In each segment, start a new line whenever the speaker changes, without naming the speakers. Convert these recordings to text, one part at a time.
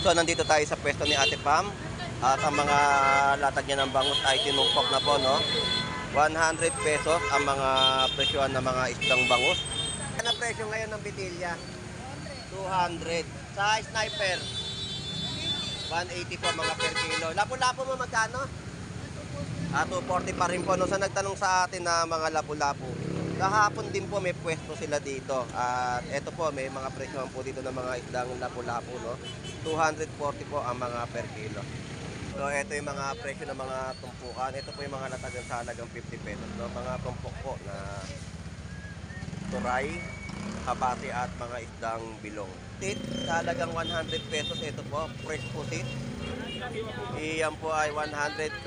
So nandito tayo sa pwesto ni Ate Pam. At ang mga latag niya ng bangus ay tinumpok na po, no? 100 pesos ang mga presyohan ng mga isdang bangus. Ano presyo ngayon ng bitilya? 200. Sa sniper? 180 po mga per kilo. Lapu-lapu mo magkano? 240 pa rin po. No? Sa nagtanong sa atin na mga lapu-lapu, kahapon din po may pwesto sila dito. At eto po, may mga presyohan po dito ng mga isdang lapu-lapu, no? 240 po ang mga per kilo. So ito yung mga presyo ng mga tumpukan. Ito po yung mga latagan sa halagang 50 pesos. No? Mga tumpok po na turay, habati at mga isdang bilong. Tit sa halagang 100 pesos. Ito po, fresh pusit. Iyan po ay 100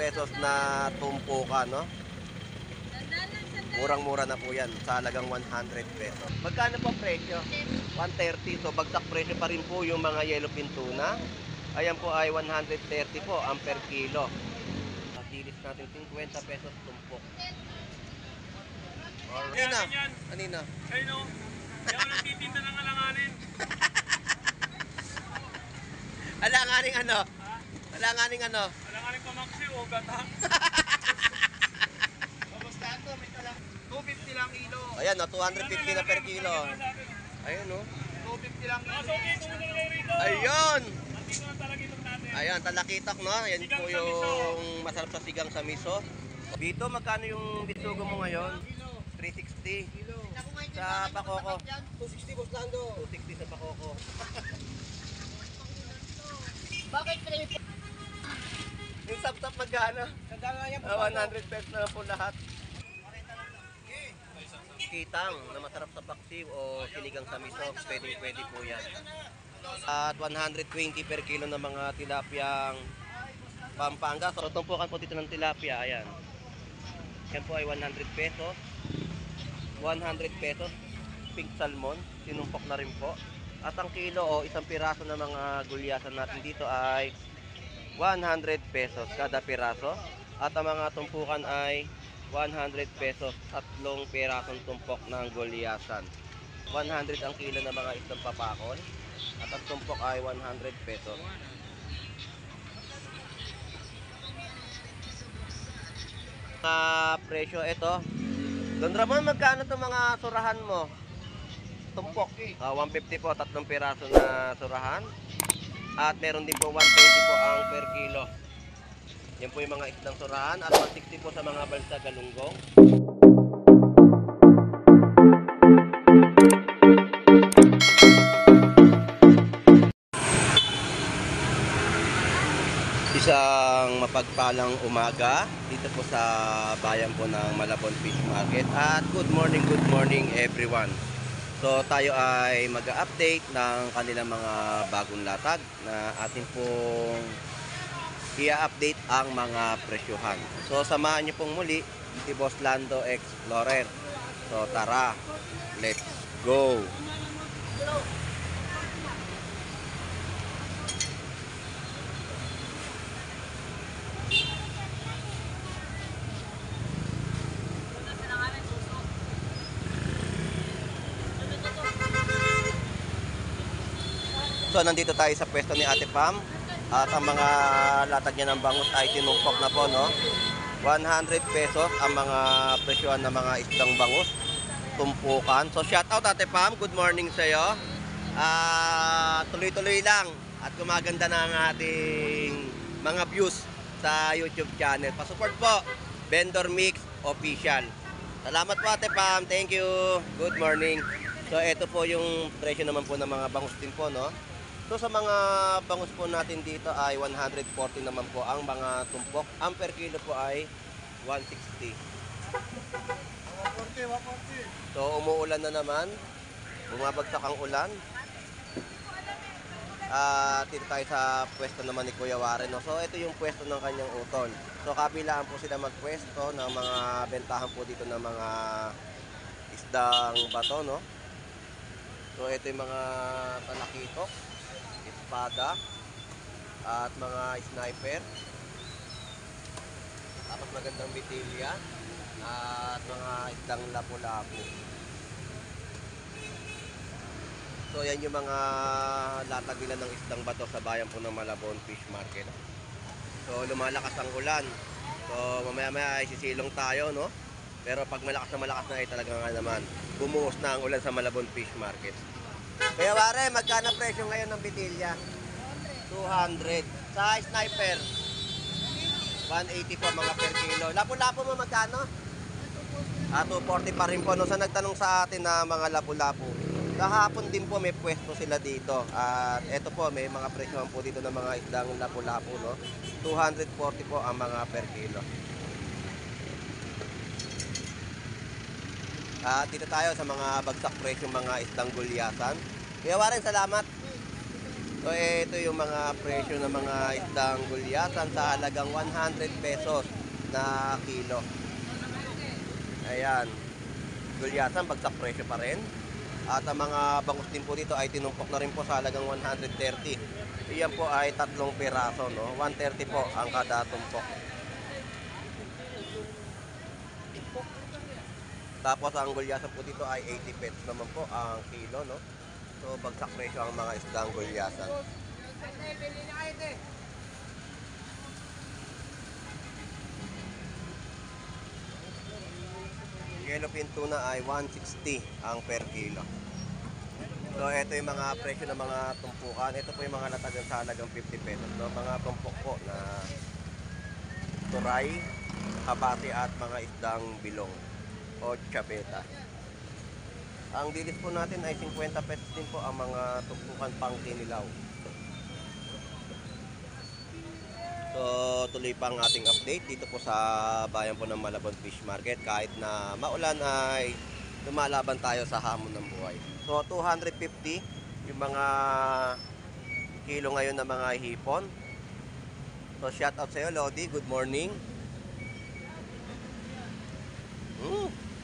pesos na tumpukan, no? Murang-mura na po yan sa halagang 100 pesos. Magkano po presyo? 130. So bagsak presyo pa rin po yung mga yellowfin tuna. Ayan po ay 130 po ang per kilo. Dilis natin 50 pesos tumpok. Kanina? Kanina?
Ayun o. Hindi ako nagtitinda ng alanganin.
Alanganing ano? Alanganing ano?
Alanganin pamaksi o gata. Kamustahan to? May talang 250 lang kilo.
Ayan o, 250 na per kilo. Ayun o.
250 lang kilo.
Ayun!
Dito ang talagitok natin.
Ayan, talakitak, no? Ayan po yung masarap sa sigang sa miso. Dito, magkano yung bisugo mo ngayon? 360. Sa Pakoko.
260 boss Lando.
260 sa Pakoko.
Bakit pre?
Yung sap-sap magkano?
Nagdala yan po.
100 pesos na po lahat. Kitang na masarap sa paksiw o sinigang sa miso, pwede po yan. At 120 per kilo ng mga tilapiyang Pampanga. So tumpukan po dito ng tilapia, ayan. Yan po ay 100 pesos. 100 pesos pink salmon, sinumpok na rin po. At ang kilo o isang piraso ng mga gulyasan natin dito ay 100 pesos kada piraso. At ang mga tumpukan ay 100 pesos, tatlong pirasong tumpok ng gulyasan. 100 ang kilo ng mga isang papakol. At ang tumpok ay 100 pesos. Presyo ito. Don Ramon, magkano itong mga surahan mo? Tumpok. 150 po, tatlong piraso na surahan. At meron din po 120 po ang per kilo. Yan po yung mga isdang surahan. At 160 po sa mga balsa galunggong. Isang mapagpalang umaga dito po sa bayan po ng Malabon Fish Market. At good morning everyone. So tayo ay mag-update ng kanilang mga bagong latag na atin pong i-update ang mga presyohan. So samahan niyo pong muli si Boss Lando Explorer. So tara, let's go! So nandito tayo sa pwesto ni Ate Pam. At ang mga latag niya ng bangus ay tinumpok na po, no? 100 pesos ang mga presyohan ng mga isdang bangus. Tumpukan. So shout out Ate Pam, good morning sa iyo. Tuloy-tuloy lang at gumaganda na ang ating mga views sa YouTube channel. Pa-support po, Vendor Mix Official. Salamat po Ate Pam, thank you. Good morning. So ito po yung presyo naman po ng mga bangus din po, no? So sa mga bangus po natin dito ay 140 naman po ang mga tumpok. Ang per kilo po ay 160.
140.
So umuulan na naman. Bumabagsak ang ulan. Dito tayo sa pwesto naman ni Kuya Warren, no? So ito yung pwesto ng kanyang utol. So kabilaan po sila magpwesto ng mga bentahan po dito ng mga isdang bato, no? So ito yung mga talakitok, espada, at mga sniper. Tapos magandang bitilya at mga isdang lapu-lapu. So yan yung mga latag nila ng isdang bato sa bayan po ng Malabon Fish Market. So lumalakas ang ulan. So mamaya-maya ay sisilong tayo, no? Pero pag malakas na ay talaga nga naman bumuhos na ang ulan sa Malabon Fish Market. Kaya ware, magkano presyo ngayon ng bitilya? 200. Sa sniper, 180 po mga per kilo. Lapu-lapu mo magkano? 240 pa rin po. No? Sa nagtanong sa atin na mga lapu-lapu, kahapon din po may pwesto sila dito. At eto po, may mga presyo po dito ng mga isdang lapu-lapu. No? 240 po ang mga per kilo. At dito tayo sa mga bagsak presyo mga isdang gulyasan. Kaya Warren, salamat. So ito yung mga presyo ng mga isdang gulyasan sa halagang 100 pesos na kilo. Ayan. Gulyasan, bagsak presyo pa rin. At ang mga bangus din po dito ay tinumpok na rin po sa halagang 130. Iyan po ay 3 piraso, no? 130 po ang kada tumpok. Tapos ang gulyasan po dito ay 80 pesos naman po ang kilo, no? So bagsak presyo ang mga isdang gulyasan. Yellowfin tuna ay 160 ang per kilo. So ito yung mga presyo ng mga tumpukan. Ito po yung mga latagan sa halagang 50 pesos, no? Mga tumpok po na turay, kabati at mga isdang bilong o chabeta. Ang dilis po natin ay 50 pesos din po ang mga tumpukan pang kinilaw. So tuloy pa ang ating update dito po sa bayan po ng Malabon Fish Market. Kahit na maulan ay lumalaban tayo sa hamon ng buhay. So 250 yung mga kilo ngayon ng mga hipon. So shout out sa iyo Lodi, good morning.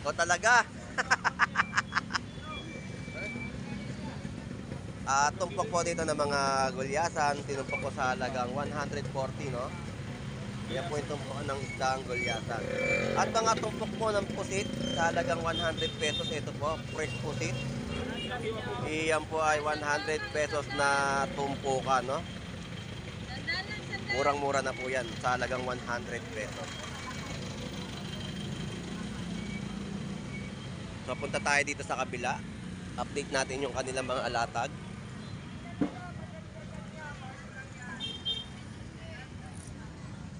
O talaga. Tumpok po dito ng mga gulyasan, tinumpok ko sa halagang 140, no? Yan po yung tumpok ng isdang gulyasan. At mga tumpok po ng pusit sa halagang 100 pesos, ito po, fresh pusit. Iyan po ay 100 pesos na tumpukan, no? Murang-mura na po yan, sa halagang 100 pesos. So punta tayo dito sa kabila. Update natin yung kanilang mga alatag.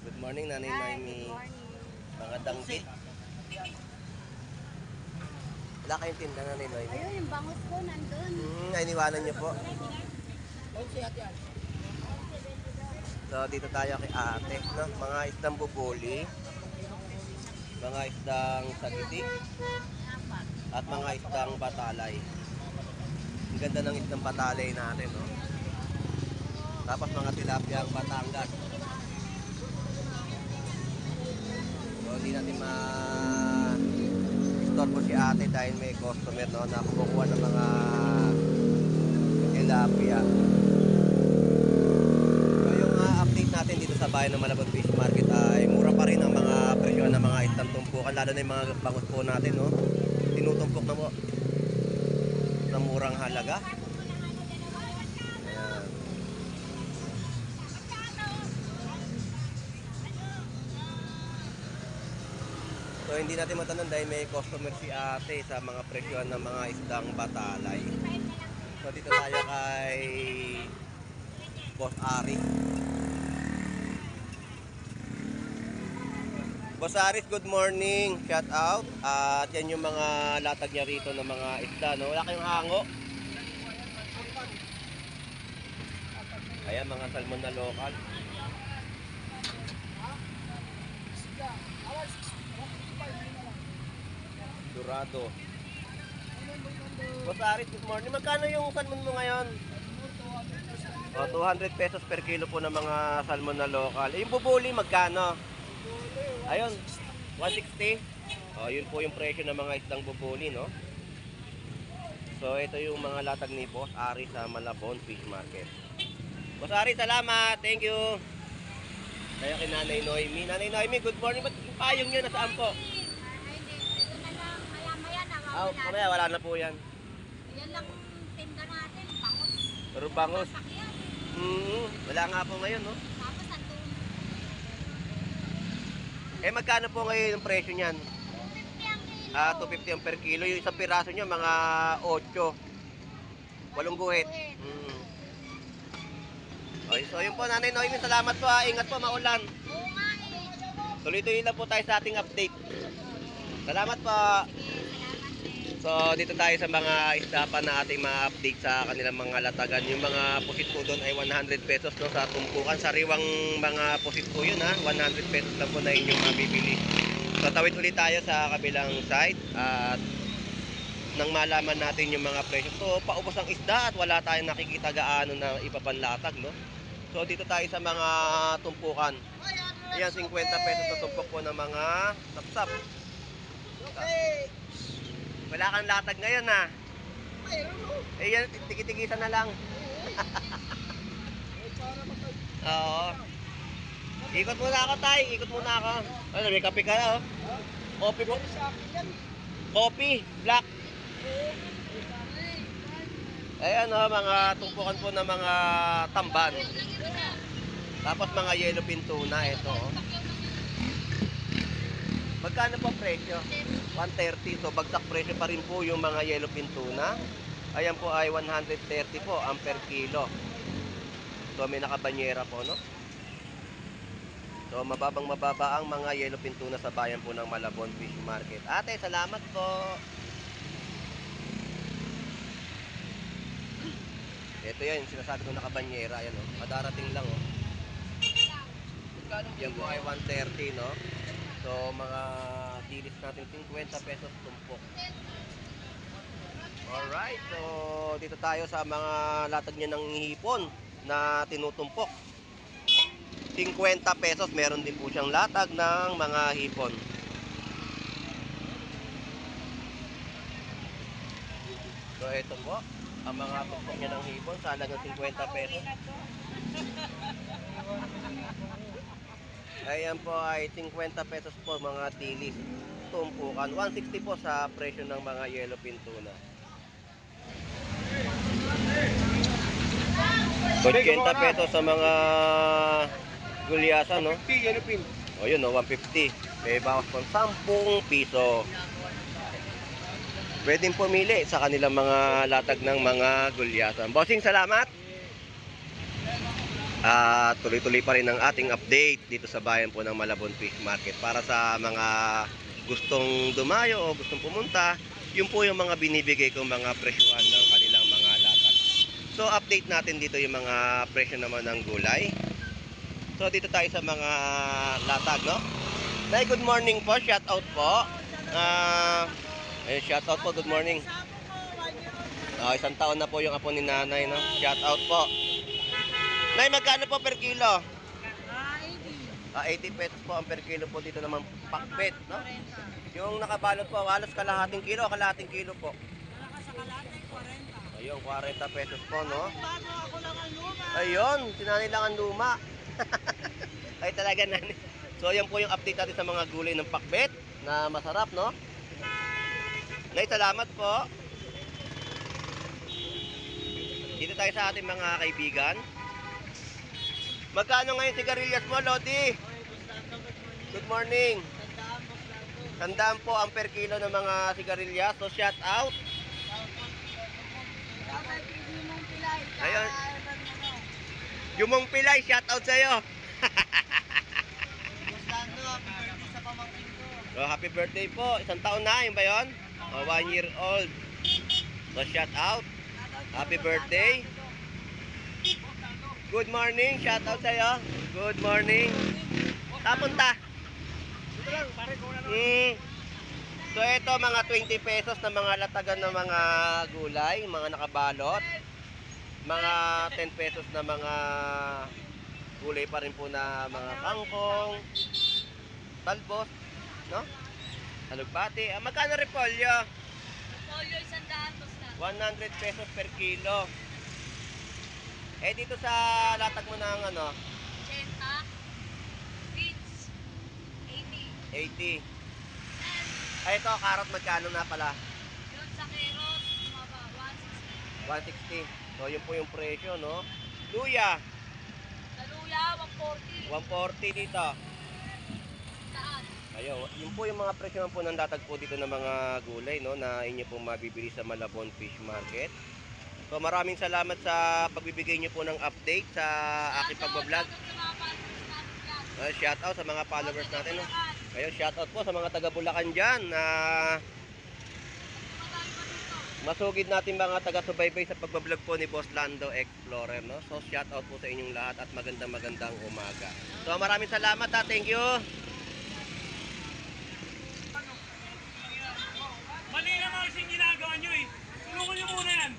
Good morning, Nanay Naimi. Mga danggit. Wala kayong tinda, Nanay Naimi.
Ayun, yung bangus ko nandun.
Ay, iniwanan niyo po. So dito tayo kay ate, no? Mga isdang bubuli, mga isdang sagitik, at mga isdang batalay. Ang ganda ng isdang batalay natin, no? Tapos mga tilapia ang Batangas. So hindi natin ma-istorbo si ate dahil may customer, no, na kumukuha ng mga tilapia. So yung update natin dito sa bayan ng Malabon Fish Market ay mura pa rin ang mga presyo ng mga isdang tumpukan, lalo na yung mga bangus po natin, no? Tinutumpok na po sa murang halaga. Ayan. So hindi natin matanong dahil may customer si ate sa mga presyohan ng mga isdang batalay. So dito tayo kay Boss Ari. Boss Aris, good morning. Shout out. At yan yung mga latag niya rito ng mga isda, no? Wala kayong hango. Ayan, mga salmon na local. Dorado. Boss Aris, good morning. Magkano yung salmon mo ngayon? 200 pesos per kilo po ng mga salmon na local. Yung bubuli, magkano? Ayun, 160. Yun po yung presyo ng mga isdang bubuli, no? So ito yung mga latag ni Boss Ari sa Malabon Fish Market. Boss Ari, salamat. Thank you. Kaya kay Nanay Noemi. Nanay Noemi, good morning. Ba't yung payong nyo nasaan po?
Maya-maya na.
Mamaya wala na po yan.
Yan lang tinda natin.
Puro bangus. Wala nga po ngayon, no?
Tapos andun.
Eh, magkano po ngayon yung presyo niyan?
250 ang kilo.
250 ang per kilo. Yung isang piraso niya, mga 8. 8 guhit. Okay, so yun po, Nanay Noemi, salamat po ha. Ingat po, maulan.
Oo nga eh.
Tuloy-tuloy lang po tayo sa ating update. Salamat po.
Salamat din.
So, dito tayo sa mga isda pa na ating ma-update sa kanilang mga latagan. Yung mga pusit po doon ay 100 pesos no, sa tumpukan. Sariwang mga pusit po yun ha. 100 pesos lang po na inyong mabibili. So, tawid ulit tayo sa kabilang side. At nang malaman natin yung mga presyo. So, paubos ang isda at wala tayong nakikita gaano na ipapanlatag, no? So, dito tayo sa mga tumpukan. Ayan, 50 pesos na tumpok po ng mga sapsap.
Okay.
Wala kang latag ngayon, ha?
Mayroon mo.
Eh, yan, tigitigisan na lang. Oo. Ikot muna ako, tay. Ikot muna ako. Ano, may kape ka na, oh. Coffee po.
Sa akin yan.
Coffee, black. Ayan, oh, mga tumpukan po ng mga tamban. Tapos mga yellow pin tuna, ito, oh. Magkano po ang presyo? 130. So, bagsak presyo pa rin po yung mga yellow pin tuna. Ayan po ay 130 po ang per kilo. So, may nakabanyera po, no? So, mababa ang mga yellow pin tuna sa bayan po ng Malabon Fish Market. Ate, salamat po. Ito yan, yung sinasabi ko nakabanyera. Ayan, oh. Madarating lang, oh. Yan po ay 130, no? So, mga dilis natin 50 pesos tumpok. Alright, so dito tayo sa mga latag niya ng hipon na tinutumpok. 50 pesos, meron din po siyang latag ng mga hipon. So, ito po, ang mga tumpok niya ng hipon sa halagang 50 pesos. Ayan po ay 50 pesos po mga dilis tumpukan. 160 po sa presyo ng mga yellow pin tuna. 80 pesos sa mga gulyasan, no?
50, yellow pin.
O yun, no, 150. May bawas po 10 piso. Pwedeng pumili sa kanilang mga latag ng mga gulyasan. Bossing, salamat! Tuloy-tuloy pa rin ang ating update dito sa bayan po ng Malabon Fish Market. Para sa mga gustong dumayo o gustong pumunta, yun po yung mga binibigay kong mga presyuhan ng kanilang mga latag. So, update natin dito yung mga presyo naman ng gulay. So, dito tayo sa mga latag, no? Nay, good morning po. Shout out po. Ayun, shout out po. Good morning. Isang taon na po yung apo ni nanay, no? Shout out po. Nay, magkano po per kilo? 80 pesos po ang per kilo po dito naman pakbet, no? Yung nakabalot po, halos kalahating kilo po. Ayun, 40 pesos po, no? Ayun, sinanay lang ang luma. Ay talaga, nanay. So, yan po yung update natin sa mga gulay ng pakbet na masarap, no? Nay, salamat po. Dito tayo sa ating mga kaibigan. Magkano ngayon sigarilyas mo, Lodi? Good morning. Tandaan po ang per kilo ng mga sigarilyas. So, shout out. Ayun. Yumong Pilay, shout out sa'yo. So, happy birthday po. Isang taon na, yun ba yun? 1 year old. So, shout out. Happy birthday. Good morning, shout out sa'yo. Good morning. Tapunta. So ito mga 20 pesos na mga latagan ng mga gulay, mga nakabalot. Mga 10 pesos na mga gulay pa rin po na mga kangkong, talbos, no? Alugbati. Magkano repolyo?
Repolyo 100 basta.
100 pesos per kilo. Eh dito sa latag mo ng ano?
80. Beans. 80.
80. Ay ito, carrot magkano na pala?
Yun sa carrot, bumaba, 160.
160. So, yun po yung presyo, no? Luya,
Taluya, 140.
140 dito.
Saan?
Ayun, yun po yung mga presyo po ng latag po dito ng mga gulay, no? Na inyo pong mabibili sa Malabon Fish Market. So, maraming salamat sa pagbibigay nyo po ng update sa aking pagbablog. Shout out sa mga followers natin, no? Ayun, shout out po sa mga taga Bulacan dyan na masugid natin mga taga-subaybay sa pagbablog po ni Boss Lando Explorer, no? So, shout out po sa inyong lahat at magandang umaga. So, maraming salamat ha. Thank you.
Mali naman kasing ginagawa nyo eh. Tulungan nyo muna yan.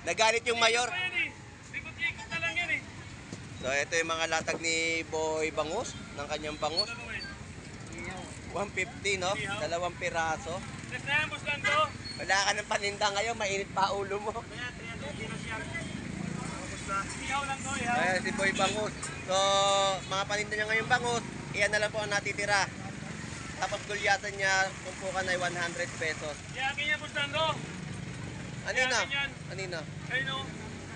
Nagalit yung mayor.
Ano yan eh? Likot-likot na lang yan eh.
So, ito yung mga latag ni Boy Bangus, ng kanyang bangus.
Ano gawin?
150, no? 2 piraso.
Tres na yan, Boss Lando.
Wala ka ng paninda ngayon, mainit pa ulo mo.
Kaya, 300 kilos yan. Ihaw lang to, ihaw.
Ayan, si Boy Bangus. So, mga paninda niya ngayon bangus, iyan na lang po ang natitira. Tapos gulyasan niya, tumpukan ay 100 pesos.
Iyakin niya, Boss Lando.
Anina?
Iyakin yan.
Anina?
Ayun o.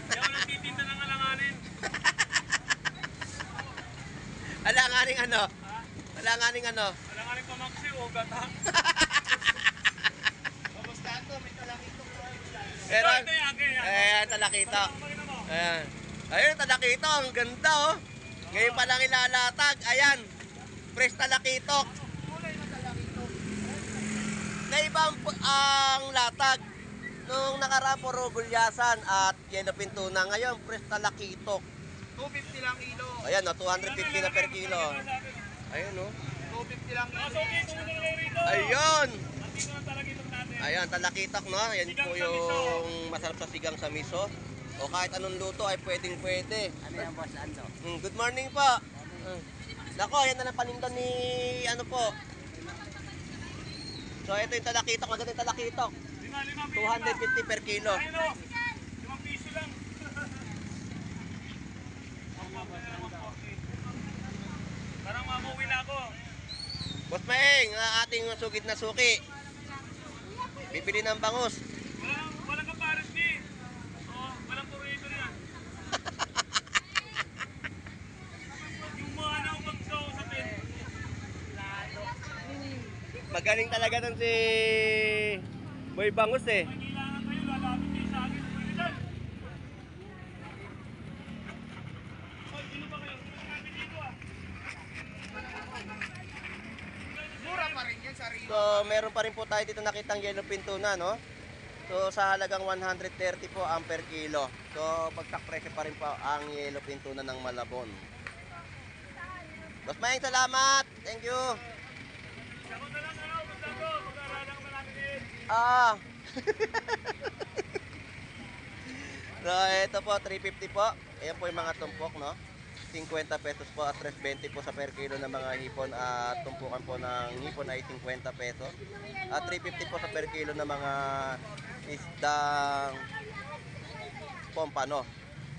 Iyaw lang titinda ng alanganin.
Alanganing ano?
Ha?
Alanganing ano?
Alanganin pa Maxi o gata. Boss Lando, may talakito ko.
Pero,
Ito, iyakin yan.
ayan, talakita.
Pakita mo.
Ayan. Ayun, talakito. Ang ganda, oh. Ngayon pa lang ilalatag. Ayan. Fresh talakitok. Naiba ang latag. Nung nakaraan puro gulyasan at yellow pintuna. Ngayon, fresh talakitok.
250 lang kilo.
Ayan, no, 250 na per kilo. Ayun, no.
250 lang kilo. So, okay, tumunod na kayo rito.
Ayun.
Nandito na talaga itong natin.
Ayan, talakitok, no. Ayan po yung masarap sa sigang sa miso. O kahit anong luto ay pwedeng pwede.
Ano yan, Boss Lando?
Good morning po. Nako, ayan na lang paninda ni ano po. So ito yung talakitok, maganda yung talakitok. 250 per kilo.
Ayun o. 5 piso lang. Parang mamuwi na ako.
Boss Maeng, ang ating sugid na suki. Bibili ng bangus.
Walang kapares ni. Oo, walang purito niyan. Yung mga na umagsaw sa tin.
Magaling talaga nun si Boy Bangus eh.
Kung kailangan kayo, lalapit kayo sa akin. Pwede dyan. Hoy, sino ba kayo? Sino kami dito ah? Mura pa rin yan sa Rio.
So meron pa rin po tayo dito nakitang yellow pintuna, no? So sa halagang 130 po ang per kilo. So pagsak presyo pa rin po ang yellow pintuna ng Malabon. Boss Maeng, salamat. Thank you.
Ako na lang, ano, basta ko. Mag-aaralang malaki din.
Ah. So ito po 350 po. Ayan po yung mga tumpok, no? 50 pesos po at 320 po sa per kilo ng mga hipon at tumpukan po ng hipon ay 50 pesos. At 350 po sa per kilo ng mga isdang pompano.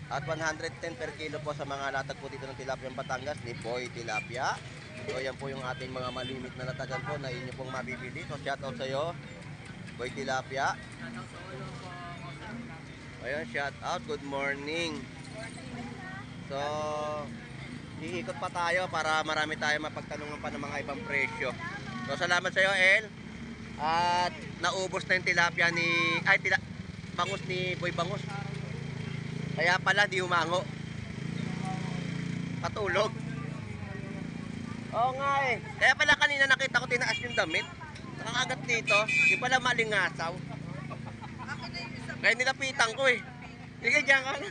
At 110 per kilo po sa mga latag po dito ng Tilapia Batangas ni Boy Tilapia. So yan po yung ating mga malimit na latagan po na inyo pong mabibili. So shout out sa iyo, Boy Tilapia. Ayun, shout out, good morning. So iikot pa tayo para marami tayo mapagtanungan pa ng mga ibang presyo. So salamat sa iyo, El. At naubos na yung tilapia ni bangus ni Boy Bangus. Kaya pala di humango. Patulog. Oo nga eh. Kaya pala kanina nakita ko tinaas yung damit. Nakakagat dito. Di pala malingasaw. Kaya nilapitan ko eh. Sige, diyan ka na.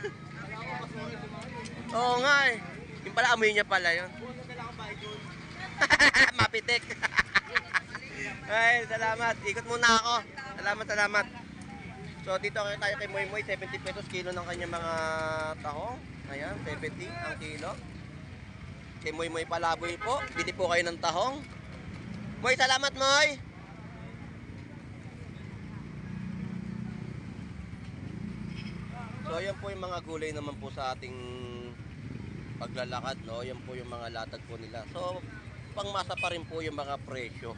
Oo nga eh. Yung pala amoy niya pala yun. Mapitik. Ay, salamat. Ikot muna ako. Salamat. So dito tayo kay Moy Moy, 70 pesos kilo ng kanyang mga tahong. Ayan, 70 ang kilo. Kay Moy Moy Palaboy po, bili po kayo ng tahong. Moy, salamat Moy! So yan po yung mga gulay naman po sa ating paglalakad, no? Yan po yung mga latag po nila. So pangmasa pa rin po yung mga presyo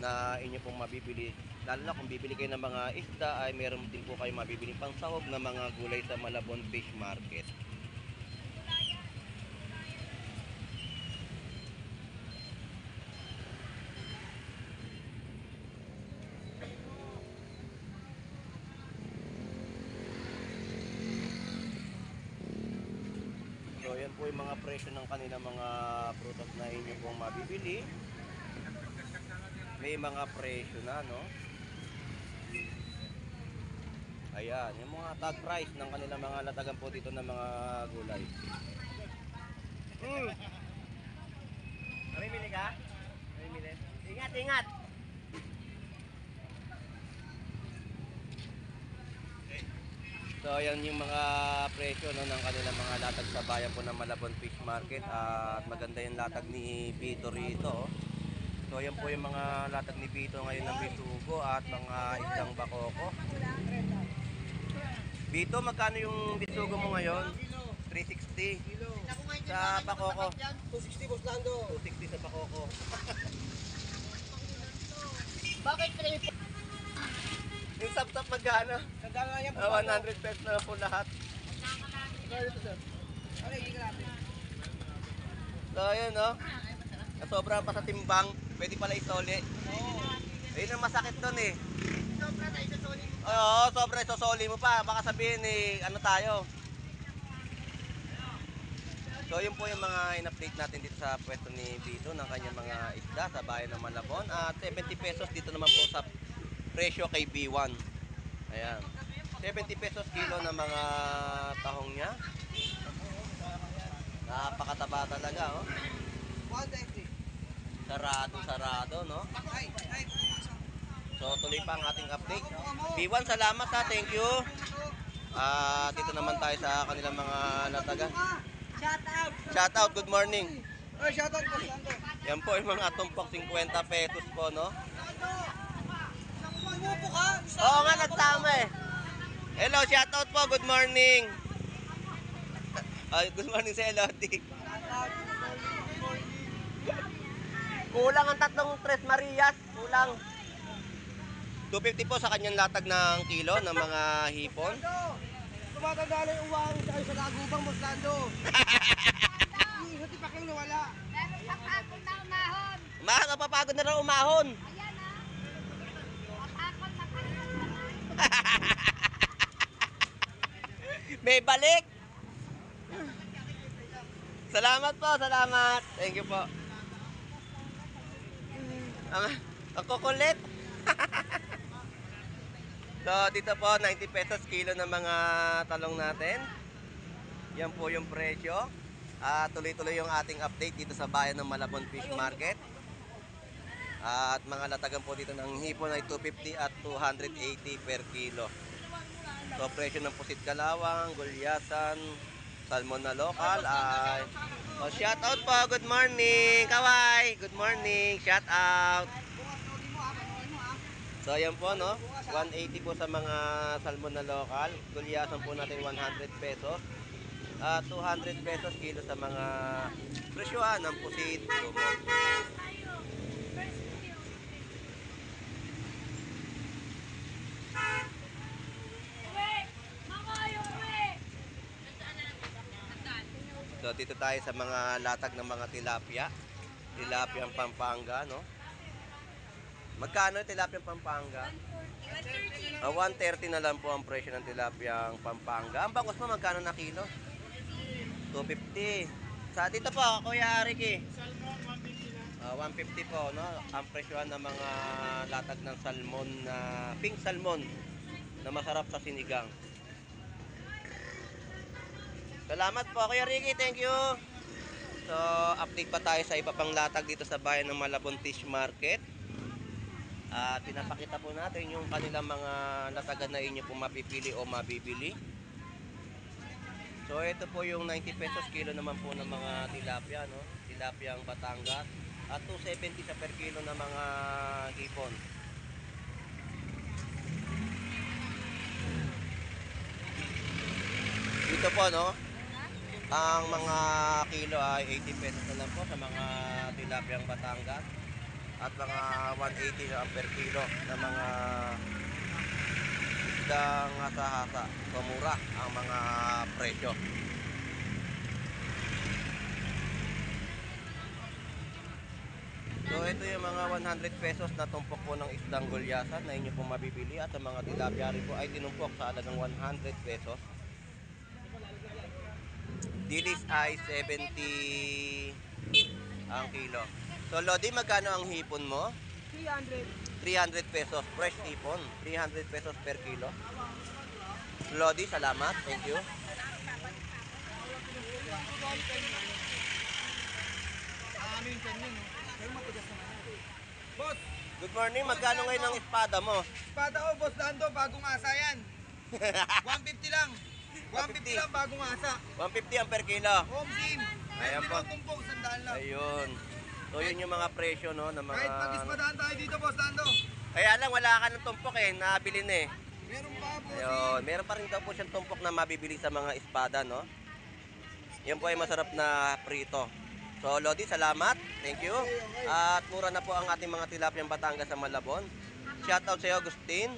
na inyo pong mabibili lalo na kung bibili kayo ng mga isda ay meron din po kayo mabibili pangsahog na mga gulay sa Malabon Fish Market. So yan po yung mga presyo ng kanilang mga prutas na inyo pong mabibili. May mga presyo na, no? Ayan, yung mga tag price ng kanilang mga latagan po dito ng mga gulay.
Namimili ka? Namimili? Ingat, ingat!
So ayan yung mga presyo, no, ng kanilang mga latag sa bayan po ng Malabon Fish Market. At maganda yung latag ni Vito rito, oh. So ayan po yung mga latag ni Vito ngayon ng bisugo at mga isang bakoko. Vito, magkano yung bisugo mo ngayon? 360. Sa bakoko?
260 Boss Lando.
260 sa bakoko.
Bakit pinili?
Yung sap-sap magkano?
Nagkala niya
100 pesos na lang po lahat.
Dito sir. Ano, hindi ka natin.
So ayun, no? Nasobra pa sa timbang, pwede pala isoli. Ayun ang masakit doon eh.
Sobra tayo sa Sony.
Oo, sobra isosoli mo pa. Baka sabihin eh, ano tayo. So yun po yung mga in-update natin dito sa pwesto ni Vito ng kanyang mga isda sa bayan ng Malabon. At 70 pesos dito naman po sa presyo kay B1. Ayan. 70 pesos kilo ng mga tahong niya. Napakataba talaga, oh.
130.
Sarado, no?
Ay,
So tuloy pa ang ating update. B1, salamat ha, thank you. Dito naman tayo sa kanilang mga latagan.
shout out.
Shout out, good morning.
Ay, shout out Boss Lando.
Yan po yung mga tumpok 50 pesos po, no?
Umupo ka?
Oo nga, nagsama eh. Hello, shout out po, good morning. Ay, good morning sa Elodie. Kulang ang tatlong Tres Marias, kulang. 250 po sa kanyang latag ng kilo ng mga hipon.
Tumatanda na yung uwang sa lagubang Boss Lando. Hindi pa kayo nawala.
Meron pa kakon na umahon.
Makakapapagod na raw umahon.
Ayan na. Makakon na kakon.
May balik. Salamat po, salamat. Thank you po. Ang kukulit. So, dito po, 90 pesos kilo ng mga talong natin. Yan po yung presyo. Tuloy-tuloy yung ating update dito sa bayan ng Malabon Fish Market. At mga latagan po dito ng hipon ay 250 at 280 per kilo. So, presyo ng pusit kalawang, gulyasan, salmon na lokal ay... Oh, shout out po, good morning, kaway, good morning, shout out. So ayan po, no, 180 po sa mga salmon na lokal, gulyasan po natin 100 pesos. 200 pesos kilo sa mga presyohan ng pusit, lumot. So dito tayo sa mga latag ng mga tilapia. Tilapia ang Pampanga, no? Magkano yung tilapia ang Pampanga? 130 na lang po ang presyo ng tilapia ang Pampanga. Ang bangus mo magkano na kilo? 250. Sa dito po, Kuya Ricky. 150 po, no? Ang presyohan ng mga latag ng salmon na pink salmon na masarap sa sinigang. Salamat po, Kuya Ricky. Thank you. So, update pa tayo sa iba pang latag dito sa bayan ng Malabon Fish Market. At pinapakita po natin yung kanilang mga latagan na inyo kung mapipili o mabibili. So, ito po yung 90 pesos kilo naman po ng mga tilapia, no? Tilapia ang Batangas. At 270 sa per kilo ng mga hipon. Dito po, no? Ang mga kilo ay 80 pesos na lang po sa mga tilapia ang Batangas. at mga 180 na per kilo na mga isdang hasa-hasa. So mura ang mga presyo. So ito yung mga 100 pesos na tumpok po ng isdang gulyasan na inyo pong mabibili, at ang mga tilapia rin po ay tinumpok sa halagang 100 pesos. Dilis ay 70 ang kilo. So Lodi, magkano ang hipon mo?
300.
300 pesos, fresh hipon, 300 pesos per kilo. Lodi, salamat, thank you.
Boss,
Good morning, magkano ngayon ang espada mo?
espada ko, Boss Lando, bagong asa yan. 150 lang. 150 lang, bagong asa.
150 ang per kilo.
Home team.
Ayan po.
Tumpok, sandaan lang.
Ayun. So yun yung mga presyo, no, ng mga...
Kahit mag-ispadaan tayo dito, Boss Lando.
Kaya lang, wala ka ng tumpok eh, nabili na eh.
Meron pa, Boss.
Ayun, meron pa rin daw po siyang tumpok na mabibili sa mga espada, no? Yan po ay masarap na prito. So Lodi, salamat. Thank you. At mura na po ang ating mga tilapiyang Batangas sa Malabon. Shout out sa iyo, Agustin.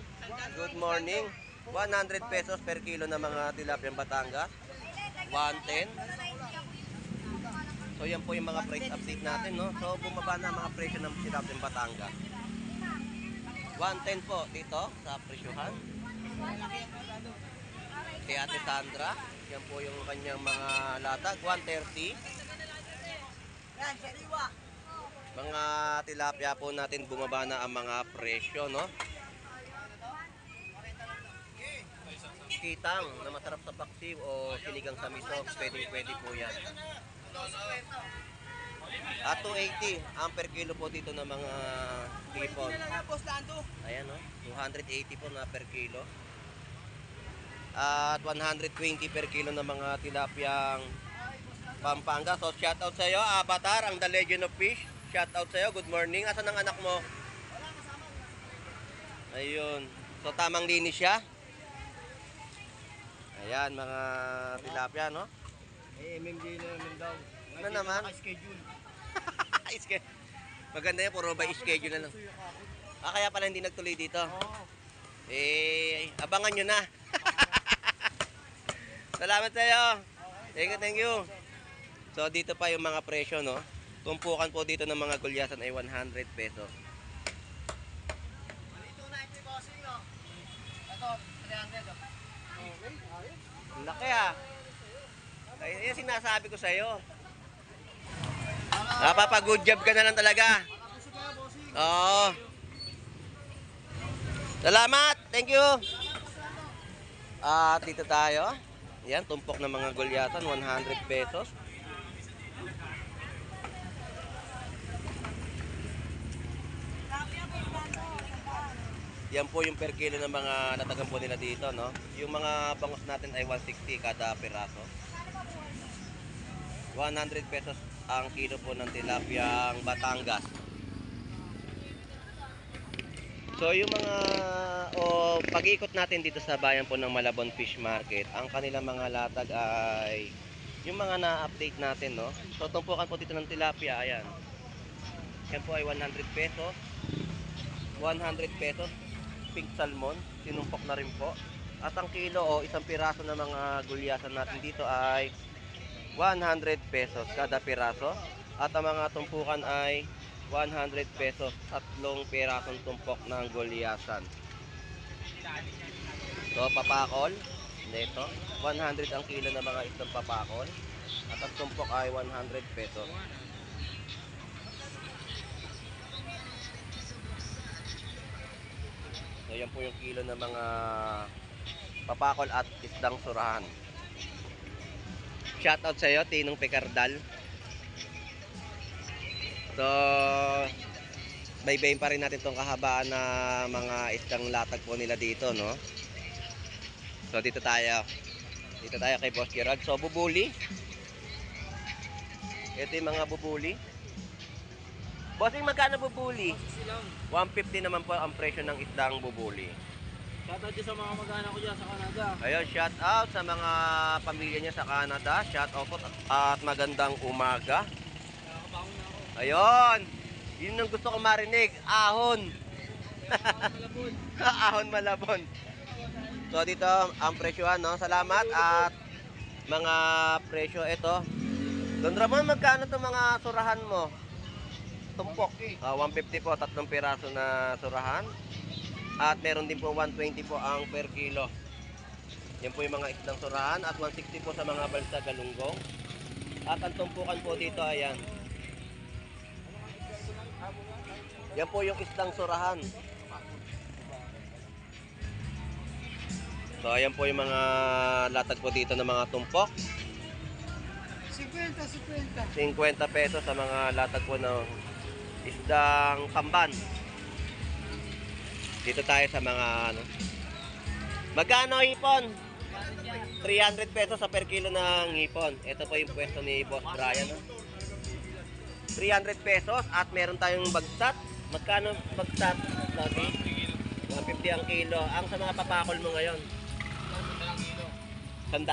Good morning. 100 pesos per kilo na mga tilapiyang Batangas. 110. So yan po yung mga price update natin, no? So bumaba na ang mga presyo ng tilapiyang Batangas. 110 po dito sa presyuhan. Kay Ate Sandra, yan po yung kanyang mga latag, 130. Mga tilapia po natin bumaba na ang mga presyo, no? Kitang na masarap sa paksiw o sinigang sa miso, pwede po yan. At 280 ang per kilo po dito ng mga hipon.
Boss Lando.
Ayan, no? 280 po na per kilo. At 120 per kilo ng mga tilapiyang Pampanga. So shout out sa iyo, Avatar, ang The Legend of Fish. Shout out sa iyo. Good morning. Asan ang anak mo? Ayun. So tamang linis siya. Ayan, mga tilapia, no?
MMJ na naman daw.
Ano naman?
Schedule.
Maganda yan, puro by schedule na lang. Kaya pala hindi nagtuloy dito. Abangan nyo na. Salamat sa iyo. Thank you. So dito pa yung mga presyo, no? Tumpukan po dito ng mga gulyasan ay 100 pesos. Ang laki ah. Ay, yan sinasabi ko sa iyo. Napapa-good job ka na lang talaga. Oo. Salamat. Thank you. Dito tayo. Yan, tumpok ng mga gulyasan, 100 pesos. Yan po yung per kilo ng mga natagan po nila dito, no? Yung mga bangus natin ay 160 kada piraso. 100 pesos ang kilo po ng tilapiyang Batangas. So yung mga pag-ikot natin dito sa bayan po ng Malabon Fish Market, ang kanilang mga latag ay yung mga na-update natin, no? So tumpukan po dito ng tilapia, ayan. Yan po ay 100 pesos. 100 pesos pink salmon, sinumpok na rin po. At ang kilo o isang piraso ng mga gulyasan natin dito ay 100 pesos kada piraso. At ang mga tumpukan ay 100 pesos, tatlong pirasong tumpok ng gulyasan. So papakol, dito 100 ang kilo ng mga isang papakol. At ang tumpok ay 100 pesos. So yan po yung kilo ng mga papakol at isdang surahan. Shoutout sa iyo, Tinong Pecardal. So baybayin pa rin natin tong kahabaan na mga isdang latag po nila dito, no? So dito tayo kay Boss Gerald. So bubuli. Ito yung mga bubuli. Bossing, magkano bubuli? 150 naman po ang presyo ng isdang bubuli.
Shoutout din sa mga mag-anak ko dyan sa Canada.
Ayun, shout out sa mga pamilya niya sa Canada. Shout out po at magandang umaga. Ayun. Yun ang gusto kong marinig. Ahon. Ahon malabon. So dito ang presyohan, no? Salamat at mga presyo ito. Don Ramon, magkano itong mga surahan mo? Tumpok. 150 po, 3 piraso na surahan. At meron din po 120 po ang per kilo. Yan po yung mga isdang surahan at 160 po sa mga balsa galunggong. At ang tumpukan po dito, ayan. Yan po yung isdang surahan. So ayan po yung mga latag po dito ng mga tumpok.
50.
50 pesos sa mga latag po ng isdang kamban. Dito tayo sa mga ano. Magkano hipon? 300 pesos sa per kilo ng hipon. Ito po yung pwesto ni Boss Brian. No? 300 pesos at meron tayong bagsat. Magkano bagsat? 150 ang kilo. Ang sa mga papakol mo ngayon? 100?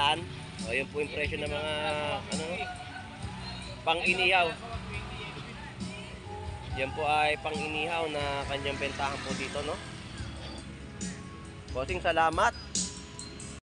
O yun po yung presyo ng mga ano, pang-inihaw. Yan po ay pang-inihaw na kanyang bentahan po dito, no? Bossing, salamat.